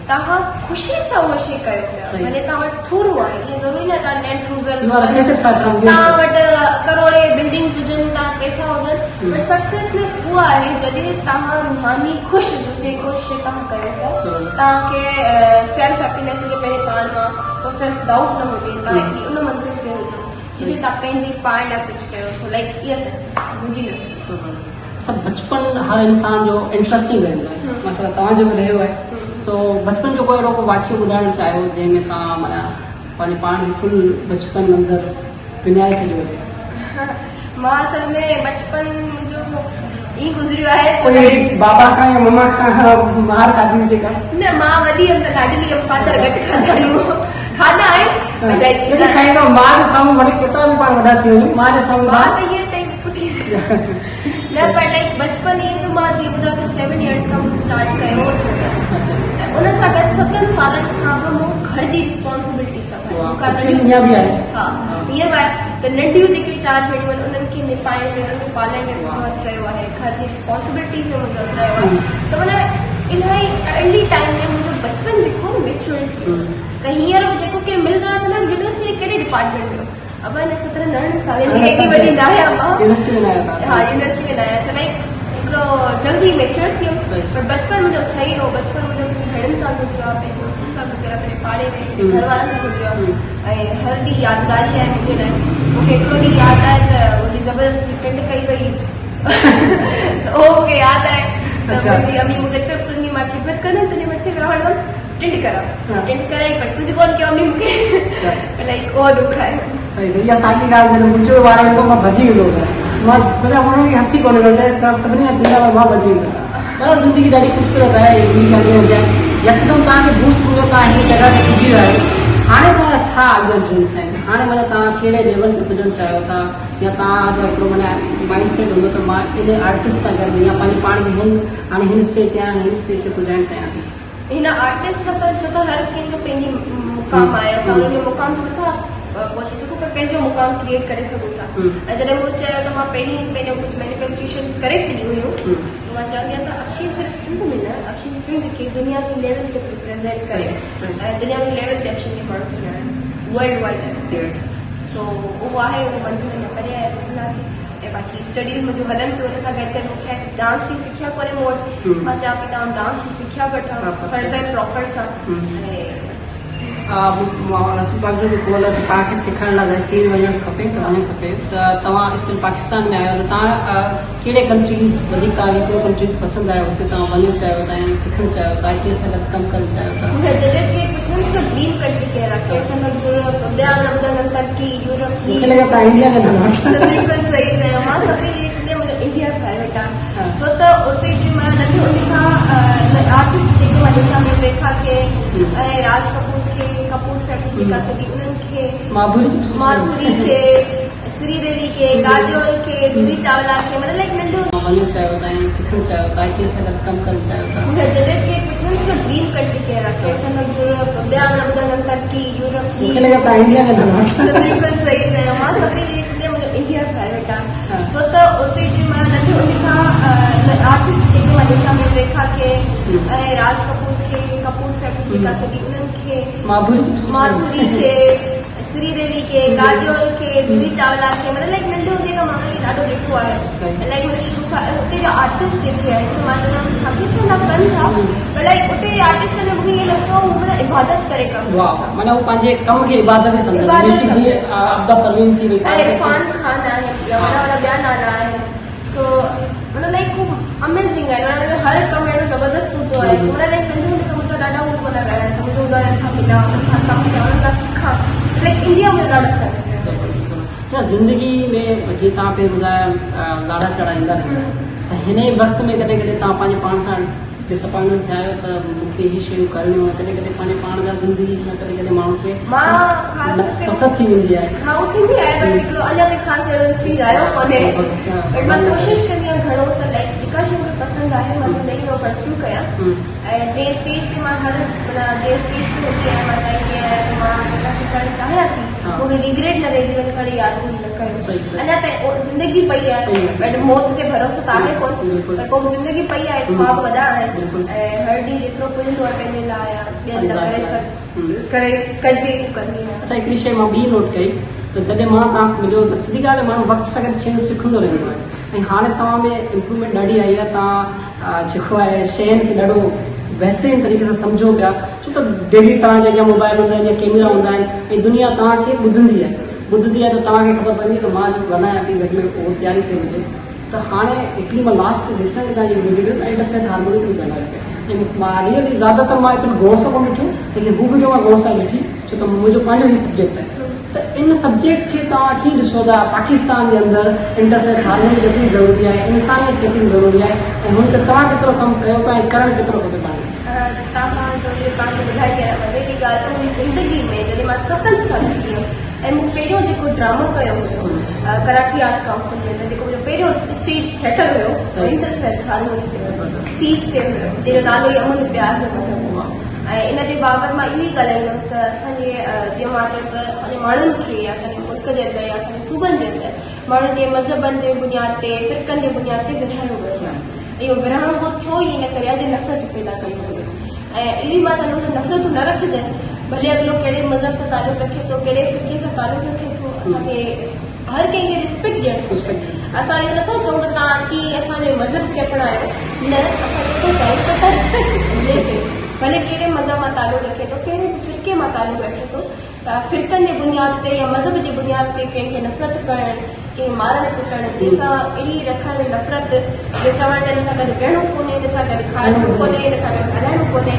A: तव्हां ख़ुशी सां उहा शइ कयो पिया भले तव्हां वटि थोरो आहे ईअं ज़रूरी न तव्हां नेट क्रूज़र तव्हां वटि करोड़े बिल्डिंग्स हुजनि तव्हां पैसा हुजनि बट सक्सेसनेस उहा आहे जॾहिं तव्हां रूहानी ख़ुशि हुजो जेको शइ तव्हां कयो पिया तव्हांखे सेल्फ हैप्पीनेस हुजे पंहिंजे पाण मां पोइ सेल्फ डाउट न हुजे तव्हां हिकिड़ी उन मंज़िल ते हुजो जिते तव्हां पंहिंजे पाण लाइ कुझु कयो सो लाइक इहा सक्सेस मुंहिंजी न
B: अच्छा बचपन हर इंसान जो इंटरेस्टिंग रहंदो आहे माशाल्लाह तव्हांजो बि रहियो आहे सो बचपन जो कोई अहिड़ो को वाक़ियो ॿुधाइणु चाहियो जंहिंमें तव्हां माना पंहिंजे पाण खे फुल बचपन अंदरि विञाए छॾियो हुजे
A: मां असल में बचपन मुंहिंजो ई गुज़रियो आहे
B: कोई बाबा खां या मम्मा खां मार खाधी हुजे का
A: न मां वॾी हुयमि त लाडली हुयमि फादर घटि खाधा आहिनि खाधा आहिनि
B: खाईंदो मां जे साम्हूं वरी केतिरा बि पाण वॾा थी वञूं मां जे साम्हूं
A: मां त ईअं टई पुठी न पर लाइक बचपन ईअं जो मां जीअं ॿुधायो त 7 years खां मूं स्टार्ट कयो ऐं उन सां गॾु 7 सालनि खां बि मूं घर जी रिस्पॉन्सिबिलिटी सां
B: ईअं बि आहे
A: हा ईअं बि आहे त नंढियूं जेके 4 भेणियूं आहिनि उन्हनि खे निपाइण में उन्हनि खे पालण में मुंहिंजो हथु रहियो आहे घर जी रिस्पॉन्सिबिलिटीज़ में मुंहिंजो हथु रहियो आहे त माना इलाही अर्ली टाइम में मुंहिंजो बचपन जेको मेच्योर थियो त हींअर जेको केरु मिलंदो आहे चवंदा आहिनि यूनिवर्सिटी कहिड़े डिपार्टमेंट में अब हिन 17 साल एॾी वॾी न आहियां मां
B: यूनिवर्सिटी में आहियां
A: हा यूनिवर्सिटी में आहियां सो लाइक हिकिड़ो जल्दी मेच्योर थी वियुमि पर बचपन मुंहिंजो सही हो बचपन मुंहिंजो घणनि साल गुज़रियो आहे पंहिंजे दोस्तनि सां गुज़रियो आहे पंहिंजे पाड़े में घर वारनि सां गुज़रियो आहे ऐं हर ॾींहुं यादगारी आहे मुंहिंजे लाइ मूंखे हिकिड़ो ॾींहुं यादि आहे त मुंहिंजी ज़बरदस्ती टिंड कई वई उहो मूंखे यादि आहे त मुंहिंजी अम्मी मूंखे चयो तुंहिंजी मां ख़िदमत कंदमि तुंहिंजे मथे रहंदमि टिंड करां टिंड कराई पर कुझु कोन कयो अम्मी मूंखे लाइक उहो दुख आहे
B: सही इहा साॻी ॻाल्हि जॾहिं मुंहिंजो वार ईंदो मां भॼी वेंदो मां मुंहिंजा माण्हू खे हथ ई कोन कयो चाहे सभिनी खां दिलि मां भॼी वेंदो पर ज़िंदगी ॾाढी ख़ूबसूरत आहे हिकिड़ी ॻाल्हि हुजे यकदमि तव्हांखे बूस्ट मिलियो तव्हां हिन जॻह ते पुॼी विया आहियो हाणे तव्हां छा अॻियां ड्रीम्स आहिनि हाणे माना तव्हां कहिड़े लेवल ते पुॼणु चाहियो था या तव्हांजो हिकिड़ो माना माइंड सेट हूंदो त मां इन आर्टिस्ट सां गॾु या पंहिंजे पाण खे हाणे हिन स्टेज ते आहियां हिन स्टेज ते पुॼाइणु चाहियां थी
A: हिन आर्टिस्ट सां त छो त हर कंहिंजो पंहिंजी मुक़ाम आहे असां हुनजो मुक़ाम नथा पहुची सघूं पर पंहिंजो मुक़ाम क्रिएट करे सघूं था ऐं जॾहिं मूं चयो त मां पहिरीं पंहिंजो कुझु मैनिफेस्टेशन करे छॾियूं हुयूं मां चवंदी आहियां त अफशीन सिर्फ़ु सिंध में न अफशीन सिंध खे दुनियावी लेवल ते रिप्रेज़ेंट करे ऐं दुनियावी लेवल ते अफशीन खे माण्हू सुञाणे वर्ल्ड वाइड सो उहो आहे उहो मंज़िल में पढ़िया आहे ॾिसंदासीं ऐं बाक़ी स्टडीज़ मुंहिंजो हलनि पियो हुन सां गॾु गॾु मूंखे डांस जी सिखिया कोन्हे मूं वटि मां चाहियां पई तव्हां डांस जी सिखिया वठां फर्दर प्रॉपर सां
B: रसूल पाक जो बि कॉल आहे त तव्हांखे सिखण लाइ चीन वञणु खपे त वञणु खपे त तव्हां स्टिल पाकिस्तान में आहियो त तव्हां कहिड़े कंट्रीज़ वधीक तव्हांखे कहिड़ो कंट्रीज़ पसंदि आयो हुते तव्हां वञणु चाहियो था ऐं सिखणु चाहियो था कंहिं सां गॾु कमु करणु चाहियो था
A: जॾहिं के पुछनि त ड्रीम कंट्री कहिड़ा केरु चवंदो यूरोप ॿिया न ॿुधंदनि टर्की यूरोप
B: मूंखे लॻे तव्हां इंडिया में
A: बिल्कुलु सही चयो मां सभिनी इहे चवंदी मुंहिंजो इंडिया फेवरेट आहे छो त उते जे मां नंढी हूंदी खां आर्टिस्ट जेके मां ॾिसां रेखा खे ऐं राज कपूर खे कपूर फैमिली जेका सॼी उन्हनि खे माधुरी खे श्रीदेवी खे काजोल खे जूही चावला खे मतिलबु लाइक नंढो
B: वञणु चाहियो था ऐं सिखणु चाहियो था कंहिं सां गॾु कमु करणु चाहियो था
A: जॾहिं के पुछनि त ड्रीम कंट्री कहिड़ा केरु चवंदो यूरोप ॿिया न ॿुधंदनि टर्की यूरोप
B: मूंखे लॻे तव्हां इंडिया में
A: बिल्कुलु सही चयो मां सभिनी इहे चवंदी मुंहिंजो इंडिया फेवरेट आहे छो त उते जे मां नंढी हूंदी खां आर्टिस्ट जेके मां ॾिसां रेखा खे ऐं राज कपूर खे कपूर फैमिली जेका सॼी उन्हनि खे माधुरी खे श्रीदेवी खे काजोल खे जूही चावला खे मतिलबु लाइक नंढे हूंदे खां माण्हुनि खे ॾाढो ॾिठो आहे लाइक मुंहिंजो शुरू खां हुते जा आर्टिस्ट जेके आहिनि मां चवंदा पाकिस्तान लाइ कनि था पर लाइक उते आर्टिस्ट में मूंखे ईअं लॻंदो आहे मतिलबु इबादत करे कमु
B: माना उहो पंहिंजे कम खे इबादत
A: इरफान खान आहिनि या वॾा वॾा ॿिया नाला आहिनि सो मतिलबु लाइक खूब अमेज़िंग आहे हुनजो हर कमु अहिड़ो ज़बरदस्त हूंदो आहे मतिलबु लाइक नंढे हूंदे खां मुंहिंजा ॾाढा उहो कोन ॻाल्हाइनि त मुंहिंजो हूंदो आहे हुननि सां मिलां हुननि सां कमु कयां हुननि खां सिखां लाइक इंडिया में ॾाढो फ़र्क़ु आहे
B: ज़िंदगी में जीअं तव्हां पहिरियों ॿुधाया लाड़ा चढ़ाईंदा रहंदा त हिन ई वक़्त में कॾहिं कॾहिं तव्हां पंहिंजे पाण खां डिसअपॉइंटमेंट थिया आहियो त मूंखे हीअ शयूं करणियूं आहिनि कॾहिं कॾहिं पंहिंजे पाण जा ज़िंदगी में कॾहिं कॾहिं माण्हू खे नफ़रत थी वेंदी आहे
A: हा उहो थींदी आहे बट हिकिड़ो अञा ताईं ख़ासि अहिड़ो चीज़ आयो कोन्हे बट मां कोशिशि कंदी आहियां घणो त लाइक जेका शइ मूंखे पसंदि आहे मां ज़िंदगी में परस्यू कयां ऐं जंहिं स्टेज ते मां माना जंहिं स्टेज ते हूंदी आहियां मां चाहींदी आहियां त मां जेका शइ करणु चाहियां थी मूंखे रिग्रेट न रहिजी वञे करे यादि न कयो अञा ताईं ज़िंदगी पई आहे बट मौत ते भरोसो त आहे कोन पर पोइ ज़िंदगी पई आहे ख़्वाब वॾा आहिनि ऐं हर ॾींहुं जेतिरो पुॼंदो आहे पंहिंजे लाइ ॿियनि लाइ करे कंटिन्यू कंदी आहियां
B: अच्छा हिकिड़ी शइ मां ॿी नोट कई त जॾहिं मां तव्हां सां मिलियो त सिधी ॻाल्हि आहे माण्हू वक़्त सां गॾु शयूं सिखंदो रहंदो आहे ऐं हाणे तव्हां में इम्प्रूवमेंट ॾाढी आई आहे तव्हां जेको आहे शयुनि खे ॾाढो बहितरीन तरीक़े सां सम्झो पिया छो त डेली तव्हांजा अॻियां मोबाइल हूंदा आहिनि या कैमरा हूंदा आहिनि ऐं दुनिया तव्हांखे ॿुधंदी आहे त तव्हांखे ख़बर पवंदी त मां जेको ॻाल्हायां पई घटि में उहो तयारी ते हुजे त हाणे हिकिड़ी मां लास्ट रिसेंट तव्हांजी वीडियो इंटरफेयर हार्मोनी थी ॻाल्हाए पिया ऐं मां रियली ज़्यादातर मां एतिरो गौर सां कोन ॾिठो लेकिन हू वीडियो मां गौर सां ॾिठी छो त मुंहिंजो पंहिंजो ई सब्जेक्ट आहे त इन सब्जेक्ट खे तव्हां कीअं ॾिसो था पाकिस्तान जे अंदरि इंटरफेयर हार्मोनी केतिरी ज़रूरी आहे इंसानियत केतिरी ज़रूरी आहे ऐं हुन ते तव्हां केतिरो कमु कयो पिया ऐं करणु केतिरो खपे
A: तव्हांखे ॿुधाए की मज़े जी ॻाल्हि त मुंहिंजी ज़िंदगी में जॾहिं मां 7 साल थी हुयमि ऐं मूं पहिरियों जेको ड्रामो कयो हुयो कराची आर्ट्स काउंसिल में त जेको मुंहिंजो पहिरियों स्टेज थिएटर हुयो इंटरफेयर हार्मोनी ते पीस ते हुयो जंहिंजो नालो ई अमन प्यार जो मज़हब हुओ ऐं इन जे बाबति मां इहो ई ॻाल्हाईंदमि त असांजे जीअं मां चयो त असांजे माण्हुनि खे या असांजे मुल्क जे अंदरि या असांजे सूबनि जे अंदरि माण्हुनि खे मज़हबनि जे बुनियाद ते फ़िरकनि जे बुनियाद ते विरहायो वियो आहे इहो विरहणो थियो ई इन करे आहे जे नफ़रत पैदा कयूं हुयूं ऐं इहो ई मां चवंदमि त नफ़रतूं न रखिजनि भले अॻिलो कहिड़े मज़हब सां तालुक़ु रखे थो कहिड़े फ़िरके सां तालुक़ु रखे थो असांखे हर कंहिंखे रिस्पेक्ट ॾियणु असां इहो नथा चऊं त तव्हां अची असांजे मज़हब खे अपनायो न असां नथो चाहियूं त तव्हां रिस्पेक्ट हुजे भले कहिड़े मज़हब मां तालुक़ु रखे थो कहिड़े फ़िरके मां तालुक़ु रखे थो फ़िरकनि जे बुनियाद ते या मज़हब जे बुनियाद ते कंहिंखे नफ़रत करणु कंहिं मारणु कुटणु जंहिंसां अहिड़ी रखणु नफ़रत जो चवणु त हिन सां गॾु विहणो कोन्हे हिन सां गॾु खाइणो कोन्हे हिन सां गॾु ॻाल्हाइणो कोन्हे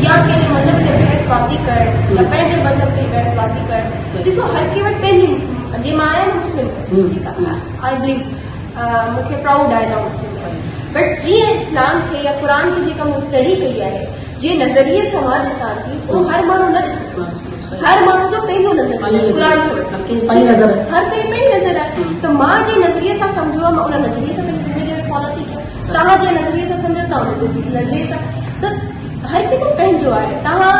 A: या कंहिं मज़हब ते बहसबाज़ी करणु या पंहिंजे मज़हब ते बहसबाज़ी करणु ॾिसो हर कंहिं वटि पंहिंजी जीअं मां आहियां मुस्लिम ठीकु आहे आई बिलीव मूंखे प्राउड आहे त मुस्लिम बट जीअं इस्लाम खे या क़ुर खे जेका मूं स्टडी कई आहे जे नज़रिए सां मां ॾिसां थी उहो हर माण्हू न ॾिसे, हर माण्हू जो पंहिंजो नज़रियो क़ुरान
B: पंहिंजी नज़र
A: हर कंहिं पंहिंजी नज़र आहे। त मां जे नज़रिए सां सम्झो आहे मां उन नज़रिए सां पंहिंजी ज़िंदगी में फॉलो थी कयां, तव्हां जे नज़रिए सां सम्झो तव्हां उन नज़रिए सां हर कंहिंजो पंहिंजो आहे। तव्हां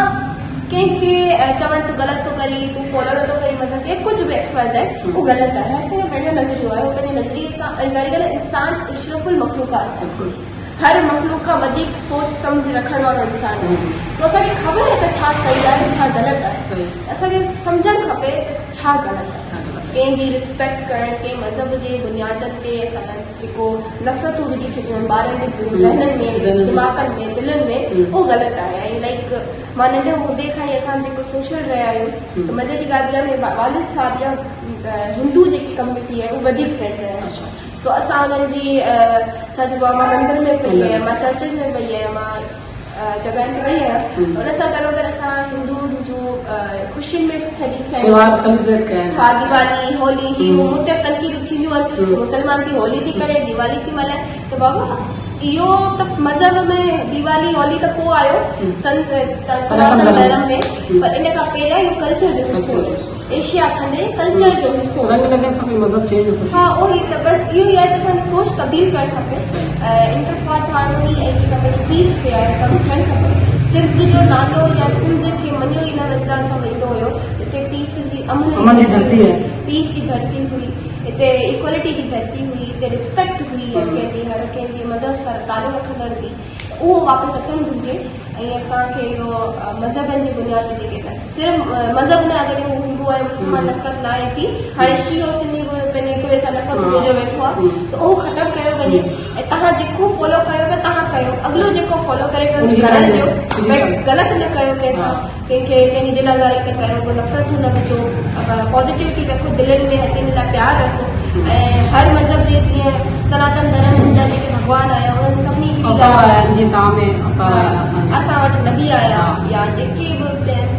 A: कंहिंखे चवण तूं ग़लति तो करी, तूं फॉलो नथो करी मज़हब खे, कुछ भी XYZ वो ग़लति आहे। हर कंहिंजो पंहिंजो नज़रियो आहे, वो पंहिंजे नज़रिए सां। ज़ाहिर ॻाल्हि आहे इंसान अशरफुल मखलूक़ात आहे, हर मखलूक खां वधीक सोच सम्झ रखण वारो इंसान आहे। सो असांखे ख़बर आहे त छा सही आहे छा ग़लति आहे, असांखे सम्झणु खपे त छा ग़लति आहे। कंहिंजी रिस्पेक्ट करणु, कंहिं मज़हब जे बुनियादनि ते असां जेको नफ़रतूं विझी छॾियूं आहिनि ॿारनि जे ज़हननि में, दिमाग़नि में, दिलनि में, उहो ग़लति आहे। ऐं लाइक मां नंढे हूंदे खां ई असां जेको सोशल रहिया आहियूं त मज़े जी ॻाल्हि में वालिद साहब या हिंदू जेकी कम्यूनिटी आहे उहो वधीक फ्रेंड रहिया आहिनि। सो असां उन्हनि जी छा चइबो आहे, मां मंदर में पई आहियां, मां चर्चिस में पई आहियां, मां जॻहनि ते वई आहियां। उन सां गॾो गॾु असां हिंदू जो ख़ुशियुनि में
B: सेलिब्रेट कया,
A: हा दिवाली होली ही मुते तनक़ीदूं थींदियूं आहिनि, मुस्लमान थी होली थी करे, दिवाली थी मल्हाए, त बाबा इहो त मज़हब में दिवाली होली त पोइ आयो सनातन धर्म में, पर इन खां पहिरियां इहो कल्चर जो हिसो हो, एशिया खंड जे कल्चर जो हिसो हो।
B: मज़हब चेंज थो,
A: हा उहो ई त बसि इहो ई आहे त असांखे सोच तब्दील करणु खपे। इंटरफॉर्म हार्मोनी ऐं जेका पंहिंजी पीस ते आहे कमु थियणु खपे। सिंध जो नालो या सिंध खे मञियो ई न अंदाज़ सां वेंदो हुयो, हिते पीस जी अमन जी धरती आहे, पीस जी धरती हुई, हिते इक्वलिटी जी धरती हुई, हिते रिस्पेक्ट हुई कंहिंजी, हर कंहिंजे मज़हब सां तालुक़ रखंदड़ जी, उहो वापसि अचणु घुरिजे। ऐं असांखे इहो मज़हबनि जी बुनियाद ते जेके सिर्फ़ु मज़हब न, अगरि उहो हिंदू आहे मुस्लमान नफ़रत न आहे थी, हाणे शियो सिंधी पंहिंजे हिक ॿिए सां नफ़रत हुजे वेठो आहे, उहो ख़तमु कयो वञे। ऐं तव्हां जेको फॉलो कयो पिया तव्हां कयो, अॻिलो जेको फॉलो करे पियो करणु ॾियो, बट ग़लति न कयो कंहिंसां, कंहिंखे कंहिंजी दिल आज़ारी न कयो, को नफ़रतूं न विझो, पॉज़िटिविटी रखो दिलनि में, कंहिंजे लाइ प्यारु रखो। ऐं हर मज़हब जे जीअं सनातन धर्म जा जेके भॻवान आया उन्हनि सभिनी असां वटि नबी आया या जेके बि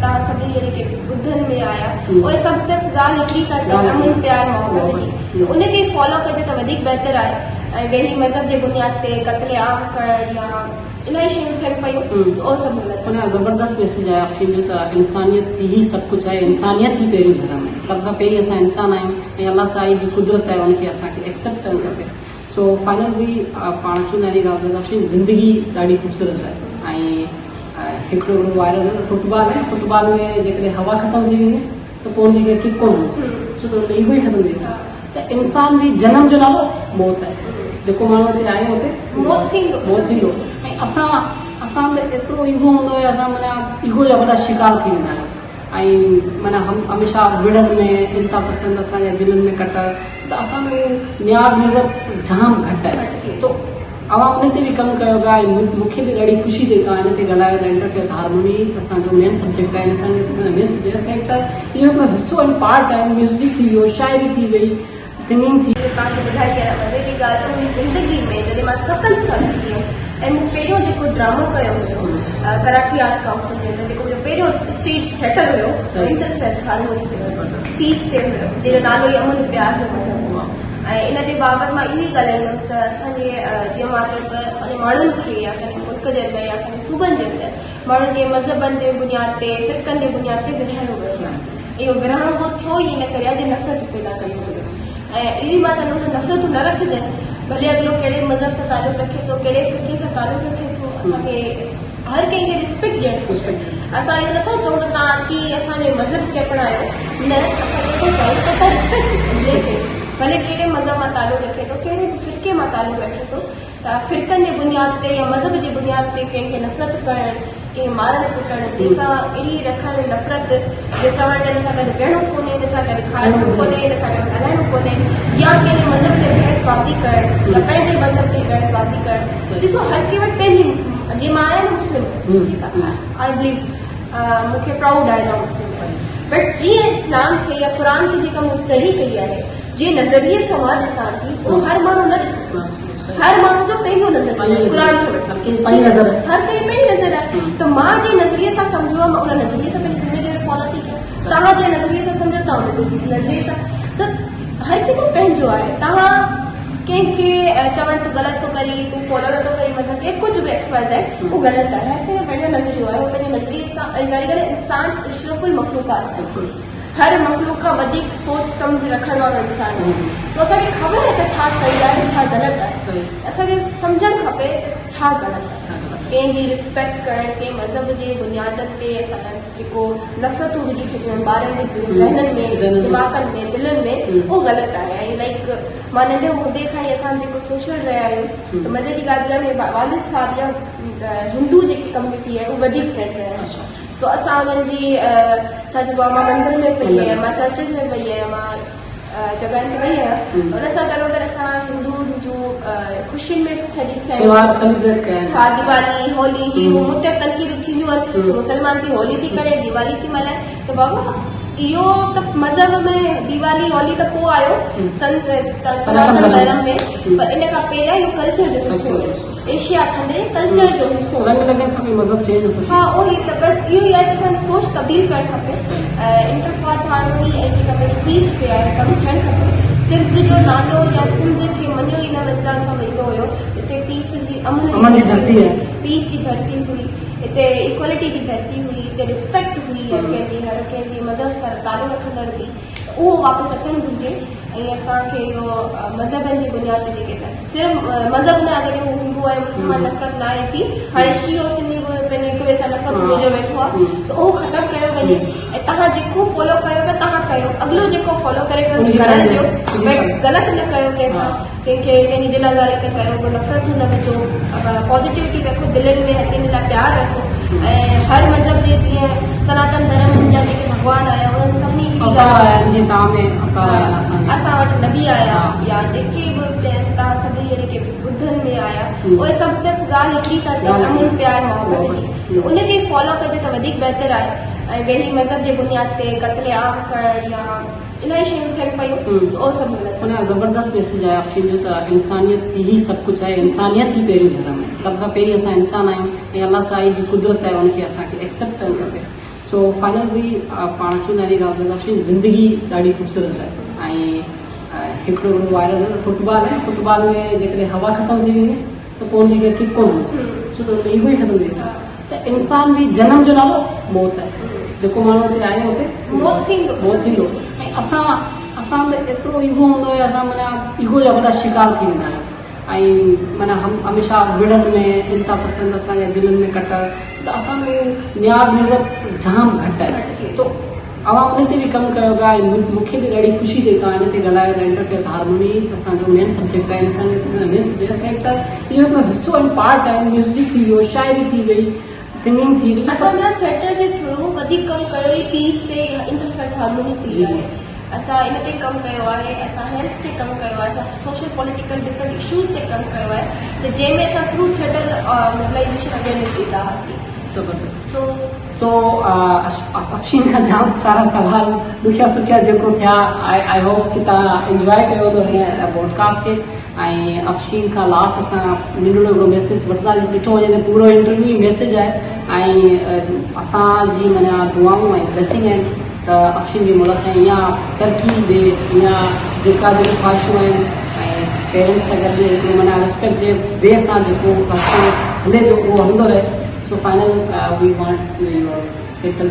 A: तव्हां सभिनी जेके ॿुधनि में आया, उहे सभु सिर्फ़ु ॻाल्हि हिकिड़ी था कनि अमन प्यार मोहबत जी, उनखे फॉलो कजे त वधीक बहितर आहे। ऐं ॿिए मज़हब जे बुनियाद ते क़त्ल आम करणु या इलाही शयूं थियनि पियूं, उहो सभु ग़लति।
B: ज़बरदस्त मैसेज आहे आपकी जो त इंसानियत ही सभु कुझु आहे, इंसानियत ही पहिरियों धर्म आहे, सभ खां पहिरीं असां इंसान आहियूं ऐं अलाह साईं जी कुदरत आहे उनखे असांखे एक्सेप्ट करणु खपे। सो फाइनली पाण चूंडारी ॻाल्हि कंदासीं, ज़िंदगी ॾाढी ख़ूबसूरत आहे ऐं हिकिड़ो वायरल फुटबॉल आहे, फुटबॉल में जेकॾहिं हवा ख़तमु थी वेंदी त पोइ हुनखे किक कोन हूंदो, छो त ईगो ई ख़तमु थी वेंदो। त इंसान बि जनम जो नालो मौत आहे, जेको माण्हू हिते आयो हुते
A: मौत
B: थींदो। ऐं असां में एतिरो ईगो हूंदो आहे, असां माना ईगो जा वॾा शिकार थी वेंदा आहियूं ऐं माना हमेशह विड़नि में इंता पसंदि असांजे दिलनि में कटर, त असां में न्याज़ निवृत जाम घटि आहे। तो अवां उन ते बि कमु कयो पिया ऐं मूंखे बि ॾाढी ख़ुशी थिए तव्हां हिन ते ॻाल्हायो त इंटरफेथ हार्मोनी असांजो मेन सब्जेक्ट आहे, असांजो मेन सब्जेक्ट आहे त इहो हिकिड़ो हिसो ऐं पार्ट आहे। म्यूज़िक थी वियो, शाइरी थी वई, सिंगिंग थी।
A: तव्हांखे ॿुधाए के मज़े जी ॻाल्हि त मुंहिंजी ज़िंदगी में जॾहिं मां 7 साल थी हुयमि ऐं मूं पहिरियों जेको ड्रामो कयो हुयो कराची आर्ट्स काउंसिल जे अंदरि, जेको मुंहिंजो पहिरियों स्टेज थिएटर हुयो इंटरफेथ हार्मोनी ते पीस ते हुयो, जंहिंजो नालो ई अमन प्यार जो मज़हब हुओ। ऐं इन जे बाबति मां इहो ई ॻाल्हाईंदमि त असांजे जीअं मां चयो त असांजे माण्हुनि खे या असांजे मुल्क जे अंदरि या असांजे सूबनि जे अंदरि माण्हुनि खे मज़हबनि जे बुनियाद ते, फ़िरक़नि जे बुनियाद ते विरहाइणो वियो आहे। इहो विरहण उहो थियो ई इन करे आहे जे नफ़रत पैदा कयूं हुयूं। ऐं इहो ई मां चवंदमि त नफ़रतूं न रखिजनि, भले अॻिलो कहिड़े मज़हब सां तालुक़ रखे थो, कहिड़े फ़िरक़े सां तालुक़ रखे थो, असांखे हर कंहिंखे रिस्पेक्ट ॾियणु। असां इहो नथा चऊं त तव्हां अची असांजे मज़हब खे अपनायो, न, असां नथा चऊं त तव्हां रिस्पेक्ट ॾिजे, भले कहिड़े मज़हब मां तालुक़ रखे थो, कहिड़े फ़िरक़े मां तालुक़ रखे थो, त फ़िरक़नि जे बुनियाद ते या मज़हब जी बुनियाद ते कंहिंखे नफ़रत करणु, कंहिं मारणु कुटणु, कंहिंसां अहिड़ी रखणु नफ़रत जो चवणु हिन सां गॾु विहणो कोन्हे, हिन सां गॾु खाइणो कोन्हे, हिन सां गॾु ॻाल्हाइणो कोन्हे, या कंहिंजे मज़हब ते बहसबाज़ी करणु या पंहिंजे मज़हब ते बहसबाज़ी करणु। ॾिसो हर कंहिं वटि पंहिंजी, जीअं मां आहियां मुस्लिम, ठीकु आहे, आई बिलीव मूंखे प्राउड आहे न मुस्लिम, बट जीअं इस्लाम खे या क़ुर खे जेका मूं स्टडी कई आहे, जे नज़रिए सां मां ॾिसां थी उहो हर माण्हू न ॾिसे, हर माण्हू जो पंहिंजो नज़रियो क़ुर हर कंहिं पंहिंजी नज़र आहे। त मां जे नज़रिए सां सम्झो आहे मां उन नज़रिए सां पंहिंजी ज़िंदगी में फॉलो थी कयां, तव्हां जे नज़रिए सां सम्झो तव्हां उन नज़रिए सां, हर कंहिंजो पंहिंजो आहे। तव्हां कंहिंखे चवण तूं ग़लति तो करी, तूं फॉलो नथो करी मज़हब खे, कुछ भी XYZ वो गलत है। हर कंहिंजो पंहिंजो नज़रियो आहे, वो पंहिंजे नज़रिए सां ज़ाहिर ॻाल्हि आहे, इंसान अशरफुल मखलूक़ात आहे। हर मखलूक खां वधीक सोच सम्झ रखण वारो इंसान आहे। सो असांखे ख़बर आहे त छा सही आहे छा ग़लति आहे, असांखे सम्झणु खपे त छा ग़लति आहे। कंहिंजी रिस्पेक्ट करणु, कंहिं मज़हब जे बुनियादनि ते असां जेको नफ़रतूं विझी छॾियूं आहिनि ॿारनि जे ज़हननि में, दिमाग़नि में, दिलनि में, उहो ग़लति आहे। ऐं लाइक मां नंढे हूंदे खां ई असां जेको सोशल रहिया आहियूं, त मज़े जी ॻाल्हि में वालिद साहब या हिंदू जेकी कम्यूनिटी आहे उहो वधीक फ्रेंड रहिया आहिनि। सो असां उन्हनि जी छा चइबो आहे, मां मंदर में पई आहियां, मां चर्चिस में पई आहियां, मां जॻहनि ते वई आहियां। उन सां गॾोगॾु असां हिंदुनि जूं ख़ुशियुनि में
B: सेलिब्रेट कया।
A: हा, दिवाली, होली, ही वो मुते तनक़ीद थींदियूं आहिनि। मुसलमान थी होली थी करे, दिवाली थी मल्हाए, त बाबा इहो त मज़हब में दिवाली होली त पोइ आयो सनातन धर्म में, पर इन खां पहिरियां इहो कल्चर जो हिसो हो, एशिया खंड जे कल्चर जो हिसो हो।
B: मज़हब चेंज हो।
A: हाँ उही त बसि इहो ई आहे त असांजी सोच तब्दील करणु खपे। इंटरफात हार्मोनी ऐं जेका पंहिंजी पीस ते आहे कमु थियणु खपे। सिंध जो नालो या सिंध खे मञियो ई न वेंदा सां वेंदो हुयो। हिते पीस जी अमन जी धरती आहे, पीस जी धरती हुई, हिते इक्वालिटी जी धरती हुई, हिते रिस्पेक्ट हुई कंहिंजी, हर कंहिंजी मज़हब सां तालुक़ रखंदड़ जी, उहो वापसि अचणु घुरिजे। ऐं असांखे इहो मज़हबनि जी बुनियाद ते जेके सिर्फ़ु मज़हब न, अगरि उहो हिंदू आहे मुस्लमान नफ़रत न आहे थी, हाणे शियो सिंधी पंहिंजे हिक ॿिए सां नफ़रत वेझो वेठो आहे, त उहो ख़तमु कयो वञे। ऐं तव्हां जेको फॉलो कयो पिया तव्हां कयो, अॻिलो जेको फॉलो करे पियो करणु ॾियो, बट ग़लति न कयो कंहिंसां, कंहिंखे कंहिंजी दिल आज़ारी न कयो, को नफ़रतूं न विझो, पॉज़िटिविटी रखो, दिलनि में हथनि लाइ प्यारु रखो। ऐं हर मज़हब जे जीअं सनातन धर्म जा जेके भॻवान आया उन्हनि सभिनी असां वटि नबी आया या जेके बि तव्हां सभिनी जेके ॿुधनि में आया, उहे सभु सिर्फ़ु ॻाल्हि हिकिड़ी था थियनि, अमन प्यार मोहबत जी, उनखे फॉलो कजे त वधीक बहितर आहे। ऐं ॿिए मज़हब जे बुनियाद ते क़त्ल आम करणु या इलाही शयूं थियनि पियूं, उहो सभु ग़लति।
B: ज़बरदस्त मैसेज आहे अफ़ीन जो त इंसानियत ही सभु कुझु आहे, इंसानियत ही पहिरीं धर्म आहे। सभ खां पहिरीं असां इंसान आहियूं ऐं अल्लाह साईं जी कुदरत आहे, उनखे असांखे एक्सेप्ट करणु खपे। सो फाइनली पाण चवंदा आहियूं ॻाल्हि अफ़ीन ज़िंदगी ॾाढी ख़ूबसूरत आहे। ऐं हिकिड़ो वायरल फुटबॉल आहे, फुटबॉल में जेकॾहिं हवा ख़तमु थी वेंदी त पोइ उनखे किक कोन हूंदो, छो त इहो ई ख़तमु थी वेंदो। त इंसान बि जनम जो नालो मौत आहे, जेको माण्हू हुते आयो हुते मौत थींदो। ऐं असां त एतिरो ईगो हूंदो आहे, असां माना ईगो जा वॾा शिकार थी वेंदा आहियूं। ऐं माना हमेशह विड़नि में इंता पसंदि, असांजे दिलनि में कटर, त असांजो न्याज़ निवत जाम घटि आहे। तो अवां उन ते बि कमु कयो पिया। ऐं मूंखे बि ॾाढी ख़ुशी थिए तव्हां हिन ते ॻाल्हायो था। इंटरफेथ हार्मोनी असांजो मेन सब्जेक्ट आहे, इंसानियत मेन सब्जेक्ट आहे, त इहो हिकिड़ो हिसो ऐं पार्ट आहे। म्यूज़िक थी वियो, शाइरी थी वई, सिंगिंग थी वई।
A: असां थिएटर जे थ्रू वधीक कमु कयो ई पीस ते, इंटरफेथ हार्मोनी थी आहे। असां इन ते कमु कयो आहे, असां हेल्थ ते कमु कयो आहे, असां सोशल पॉलिटिकल डिफरेंट इशूज़ ते कमु कयो आहे, त जंहिंमें असां थ्रू थिएटर मोबिलाइज़ेशन अवेयरनेस ॾींदा हुआसीं।
B: सो अफ़ीन खां जाम सारा सवाल ॾुखिया सुखिया जेको थिया, आई होप कि तव्हां इंजॉय कयो अथव हिन पॉडकास्ट खे। ऐं अफ़ीन खां लास्ट असां नंढिड़ो हिकिड़ो मैसेज वठंदासीं, ॾिठो वञे त पूरो इंटरव्यू मैसेज आहे। ऐं असांजी माना दुआऊं ऐं ब्लेसिंग आहिनि त अफ़ीन जी मुल्क सां इहा तरक़ी ॾे, इहा जेका जेको ख़्वाहिशूं आहिनि ऐं पेरेंट्स सां गॾु हिकिड़ो माना रिस्पेक्ट जे ॿिए सां जेको रस्तो हले थो उहो हलंदो रहे। So final, we want your little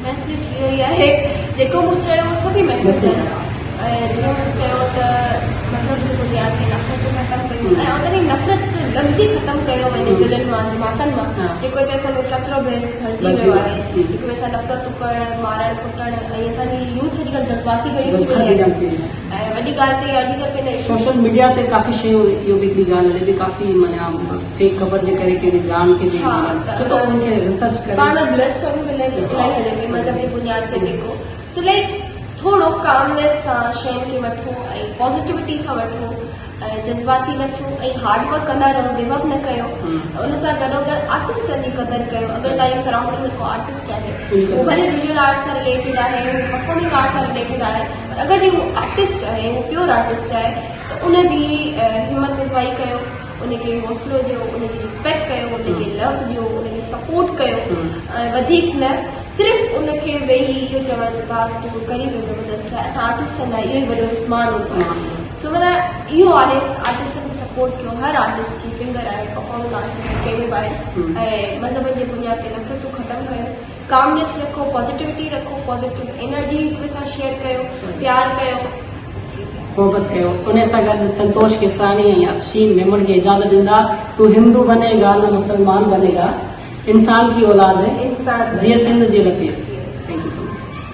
A: message इहो ई आहे जेको मूं चयो उहो सभई मैसेज आहे। ऐं जीअं मूं चयो त मज़हब जी बुनियाद ते नफ़रत ख़तमु कयूं ऐं उन नफ़रत लफ़्ज़ी ख़तमु कयो वञे दिलनि मां, दिमाग़नि मां, जेको हिते असांजो कचिरो भरिजी वियो आहे। हिक ॿिए सां नफ़रतूं करणु, मारणु कुटणु, ऐं असांजी यूथ अॼुकल्ह जज़्बाती घड़ी थी वई आहे। ऐं वॾी ॻाल्हि ते अॼुकल्ह पंहिंजे
B: सोशल मीडिया ते काफ़ी शयूं, इहो बि हिकिड़ी ॻाल्हि हले थी, काफ़ी माना फेक ख़बर जे करे कंहिंजी जान खे छो त उनखे रिसर्च करे
A: पाण ब्लेस करणु मिले इलाही हले पई मज़हब जी बुनियाद ते जेको। सो लाइक थोरो कामनेस सां शयुनि खे वठो ऐं पॉज़िटिविटी सां वठो, ऐं जज़्बाती न थियो ऐं हार्डवर्क कंदा रहो, गिवअप न कयो। उन सां गॾोगॾु आर्टिस्टनि जी क़दुरु कयो। अगरि तव्हांजी सराउंडिंग में को आर्टिस्ट आहे, उहो भले विजुअल आर्ट सां रिलेटेड आहे, परफॉर्मिंग आर्ट सां रिलेटेड आहे, पर अगरि जी उहो आर्टिस्ट आहे, उहो प्योर आर्टिस्ट आहे, त उनजी हिमत अफ़ज़ाई कयो, उनखे हौसलो ॾियो, उनजी रिस्पेक्ट कयो, उनखे लव ॾियो, उनखे सपोर्ट कयो। ऐं वधीक न सिर्फ़ु उनखे वेही इहो चवण त भाउ जेको करे पियो ज़बरदस्त आहे, असां आर्टिस्टनि लाइ इहो ई वॾो मान हूंदो आहे। सो माना इहो आहे आर्टिस्टनि खे सपोर्ट कयो, हर आर्टिस्ट खे, सिंगर आहे, परफॉर्मिंग आर्टिस्ट आहे, कंहिं बि आहे, ऐं मज़हबनि जे बुनियाद ते नफ़रतूं ख़तमु कयो, कामनेस रखो, पॉजिटिविटी रखो, पॉजिटिव एनर्जी हिक ॿिए सां शेयर कयो, प्यार कयो,
B: मोहब्बत कयो। उन सां गॾु संतोष केसानी ऐं अफशीन मेमण खे इजाज़त ॾींदा। तू हिंदू बनेगा न मुसलमान बनेगा, इंसान की औलाद है
A: इंसान
B: जीअं सिंध जी लकीर।